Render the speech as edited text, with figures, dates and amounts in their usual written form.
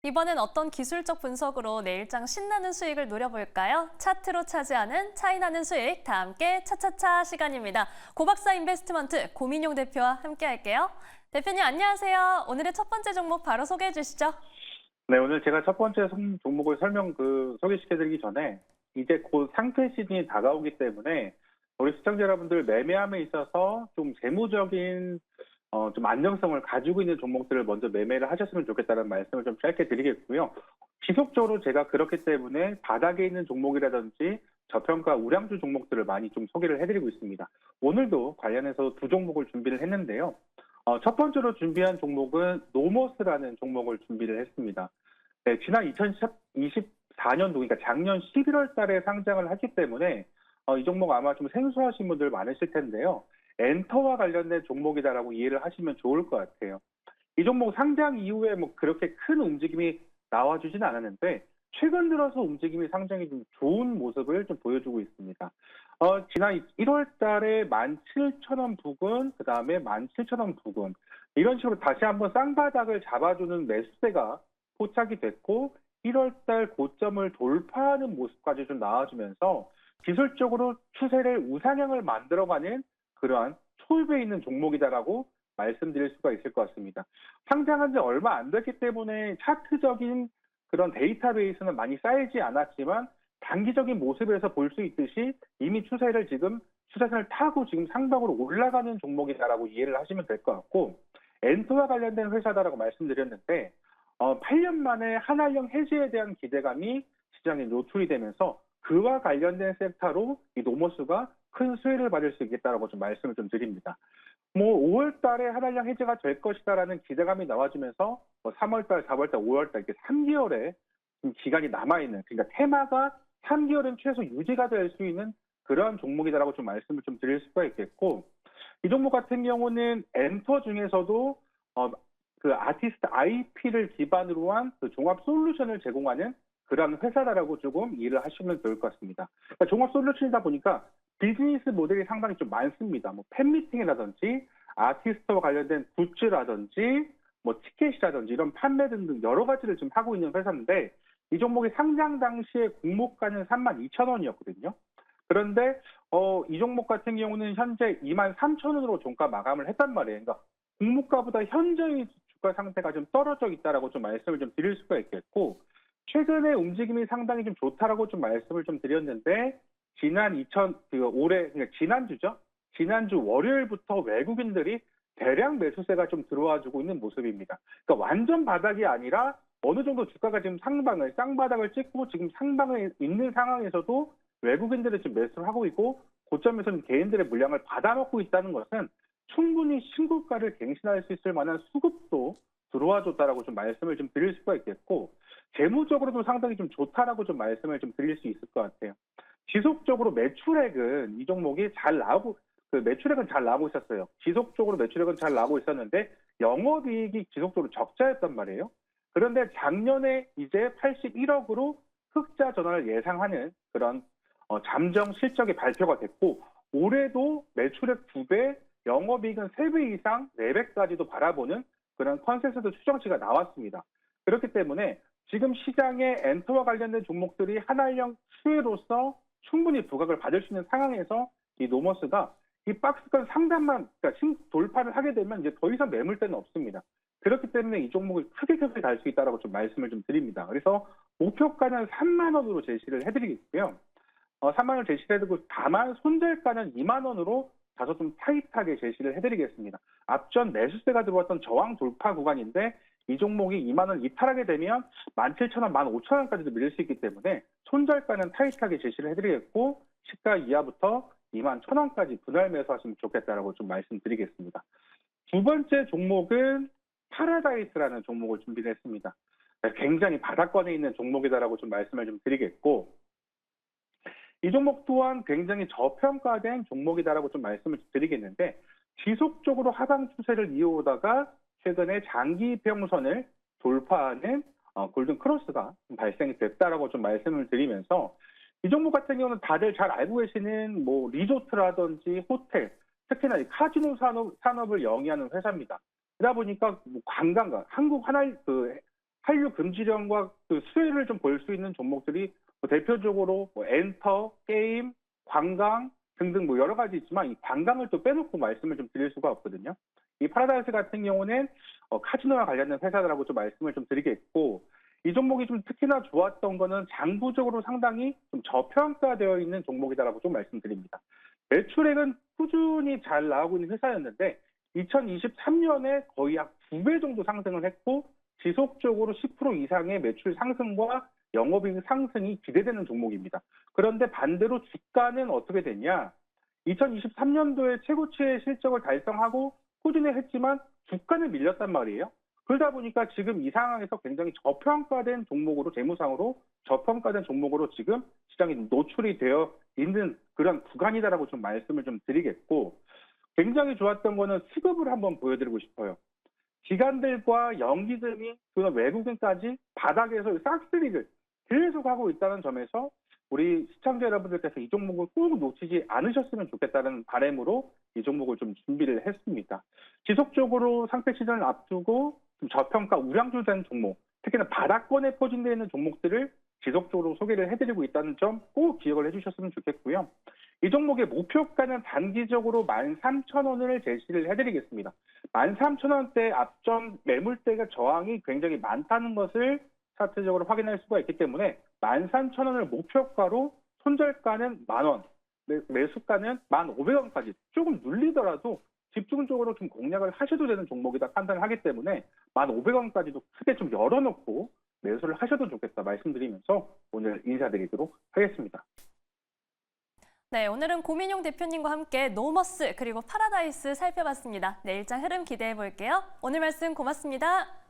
이번엔 어떤 기술적 분석으로 내일장 신나는 수익을 노려볼까요? 차트로 차지하는 차이나는 수익, 다 함께 차차차 시간입니다. 고박사 인베스트먼트 고민용 대표와 함께 할게요. 대표님 안녕하세요. 오늘의 첫 번째 종목 바로 소개해 주시죠. 네, 오늘 제가 첫 번째 종목을 소개시켜드리기 전에 이제 곧 상승 시즌이 다가오기 때문에 우리 시청자 여러분들 매매함에 있어서 좀 재무적인 좀 안정성을 가지고 있는 종목들을 먼저 매매를 하셨으면 좋겠다는 말씀을 좀 짧게 드리겠고요. 지속적으로 제가 그렇기 때문에 바닥에 있는 종목이라든지 저평가 우량주 종목들을 많이 좀 소개를 해드리고 있습니다. 오늘도 관련해서 두 종목을 준비를 했는데요. 첫 번째로 준비한 종목은 노모스라는 종목을 준비를 했습니다. 네, 지난 2024년도, 그러니까 작년 11월 달에 상장을 했기 때문에 이 종목 아마 좀 생소하신 분들 많으실 텐데요. 엔터와 관련된 종목이다라고 이해를 하시면 좋을 것 같아요. 이 종목 상장 이후에 뭐 그렇게 큰 움직임이 나와주진 않았는데 최근 들어서 움직임이 상당히 좀 좋은 모습을 좀 보여주고 있습니다. 지난 1월 달에 17,000원 부근, 그 다음에 17,000원 부근, 이런 식으로 다시 한번 쌍바닥을 잡아주는 매수세가 포착이 됐고 1월 달 고점을 돌파하는 모습까지 좀 나와주면서 기술적으로 추세를 우상향을 만들어가는 그러한 초입에 있는 종목이다라고 말씀드릴 수가 있을 것 같습니다. 상장한 지 얼마 안 됐기 때문에 차트적인 그런 데이터베이스는 많이 쌓이지 않았지만 단기적인 모습에서 볼 수 있듯이 이미 추세선을 타고 지금 상방으로 올라가는 종목이다라고 이해를 하시면 될 것 같고, 엔터와 관련된 회사다라고 말씀드렸는데 8년 만에 한한령 해지에 대한 기대감이 시장에 노출이 되면서 그와 관련된 섹터로 이 노모스가 큰 수혜를 받을 수 있겠다라고 좀 말씀을 좀 드립니다. 5월 달에 한한령 해제가 될 것이다라는 기대감이 나와주면서 3월 달, 4월 달, 5월 달 이렇게 3개월의 기간이 남아있는, 그러니까 테마가 3개월은 최소 유지가 될 수 있는 그런 종목이다라고 좀 말씀을 좀 드릴 수가 있겠고, 이 종목 같은 경우는 엔터 중에서도 그 아티스트 IP를 기반으로 한 그 종합 솔루션을 제공하는 그런 회사다라고 조금 이해를 하시면 좋을 것 같습니다. 그러니까 종합 솔루션이다 보니까 비즈니스 모델이 상당히 좀 많습니다. 뭐 팬미팅이라든지 아티스트와 관련된 굿즈라든지 뭐 티켓이라든지 이런 판매 등등 여러 가지를 지금 하고 있는 회사인데, 이 종목이 상장 당시에 공모가는 32,000원이었거든요. 그런데 이 종목 같은 경우는 현재 23,000원으로 종가 마감을 했단 말이에요. 그러니까 공모가보다 현저히 주가 상태가 좀 떨어져 있다라고 좀 말씀을 좀 드릴 수가 있겠고, 최근에 움직임이 상당히 좀 좋다라고 좀 말씀을 좀 드렸는데, 그러니까 지난주 월요일부터 외국인들이 대량 매수세가 좀 들어와주고 있는 모습입니다. 그러니까 완전 바닥이 아니라 어느 정도 주가가 지금 쌍바닥을 찍고 지금 상방에 있는 상황에서도 외국인들이 지금 매수를 하고 있고 고점에서는 개인들의 물량을 받아먹고 있다는 것은 충분히 신고가를 갱신할 수 있을 만한 수급도 들어와 줬다라고 좀 말씀을 좀 드릴 수가 있겠고, 재무적으로도 상당히 좀 좋다라고 좀 말씀을 좀 드릴 수 있을 것 같아요. 지속적으로 매출액은 이 종목이 매출액은 잘 나오고 있었어요. 지속적으로 매출액은 잘 나오고 있었는데 영업이익이 지속적으로 적자였단 말이에요. 그런데 작년에 이제 81억으로 흑자 전환을 예상하는 그런 잠정 실적이 발표가 됐고, 올해도 매출액 2배, 영업이익은 3배 이상, 4배까지도 바라보는 그런 컨센서스 추정치가 나왔습니다. 그렇기 때문에 지금 시장에 엔터와 관련된 종목들이 한한령 수혜로서 충분히 부각을 받을 수 있는 상황에서 이 노머스가 이 박스권 상단만 돌파를 하게 되면 이제 더 이상 매물대는 없습니다. 그렇기 때문에 이 종목을 크게 갈 수 있다라고 좀 말씀을 좀 드립니다. 그래서 목표가는 3만 원으로 제시를 해드리겠고요. 3만 원 제시를 해드리고, 다만 손절가는 2만 원으로 다소 좀 타이트하게 제시를 해드리겠습니다. 앞전 매수세가 들어왔던 저항 돌파 구간인데 이 종목이 2만 원 이탈하게 되면 17,000원, 15,000원까지도 밀릴 수 있기 때문에 손절가는 타이트하게 제시를 해드리겠고, 시가 이하부터 21,000원까지 분할 매수하시면 좋겠다라고 좀 말씀드리겠습니다. 두 번째 종목은 파라다이스라는 종목을 준비를 했습니다. 굉장히 바닥권에 있는 종목이다라고 좀 말씀을 좀 드리겠고, 이 종목 또한 굉장히 저평가된 종목이다라고 좀 말씀을 드리겠는데, 지속적으로 하방 추세를 이어오다가 최근에 장기 평선을 돌파하는 골든 크로스가 발생이 됐다라고 좀 말씀을 드리면서, 이 종목 같은 경우는 다들 잘 알고 계시는 뭐 리조트라든지 호텔, 특히나 이 카지노 산업을 영위하는 회사입니다. 그러다 보니까 뭐 관광가, 한류 금지령과 그 수혜를 좀 볼 수 있는 종목들이 대표적으로 엔터, 게임, 관광 등등 여러 가지 있지만 이 관광을 또 빼놓고 말씀을 좀 드릴 수가 없거든요. 이 파라다이스 같은 경우는 카지노와 관련된 회사라고 좀 말씀을 좀 드리겠고, 이 종목이 좀 특히나 좋았던 거는 장부적으로 상당히 좀 저평가되어 있는 종목이다라고 좀 말씀드립니다. 매출액은 꾸준히 잘 나오고 있는 회사였는데 2023년에 거의 약 2배 정도 상승을 했고 지속적으로 10% 이상의 매출 상승과 영업이익 상승이 기대되는 종목입니다. 그런데 반대로 주가는 어떻게 됐냐? 2023년도에 최고치의 실적을 달성하고 꾸준히 했지만 주가는 밀렸단 말이에요. 그러다 보니까 지금 이 상황에서 굉장히 저평가된 종목으로, 재무상으로 저평가된 종목으로 지금 시장에 노출이 되어 있는 그런 구간이다라고 좀 말씀을 좀 드리겠고, 굉장히 좋았던 거는 수급을 한번 보여드리고 싶어요. 기관들과 연기금이 또는 외국인까지 바닥에서 싹쓸이를 계속 하고 있다는 점에서 우리 시청자 여러분들께서 이 종목을 꼭 놓치지 않으셨으면 좋겠다는 바람으로 이 종목을 좀 준비를 했습니다. 지속적으로 상태 시즌을 앞두고 좀 저평가 우량주된 종목, 특히나 바닥권에 포진되어 있는 종목들을 지속적으로 소개를 해드리고 있다는 점 꼭 기억을 해주셨으면 좋겠고요. 이 종목의 목표가는 단기적으로 13,000원을 제시를 해드리겠습니다. 13,000원대 앞전 매물대가 저항이 굉장히 많다는 것을 차트적으로 확인할 수가 있기 때문에 13,000원을 목표가로 손절가는 10,000원, 매수가는 1,500원까지 조금 눌리더라도 집중적으로 좀 공략을 하셔도 되는 종목이다 판단을 하기 때문에 1,500원까지도 크게 좀 열어놓고 매수를 하셔도 좋겠다 말씀드리면서 오늘 인사드리도록 하겠습니다. 네, 오늘은 고민용 대표님과 함께 노머스 그리고 파라다이스 살펴봤습니다. 내일장 흐름 기대해 볼게요. 오늘 말씀 고맙습니다.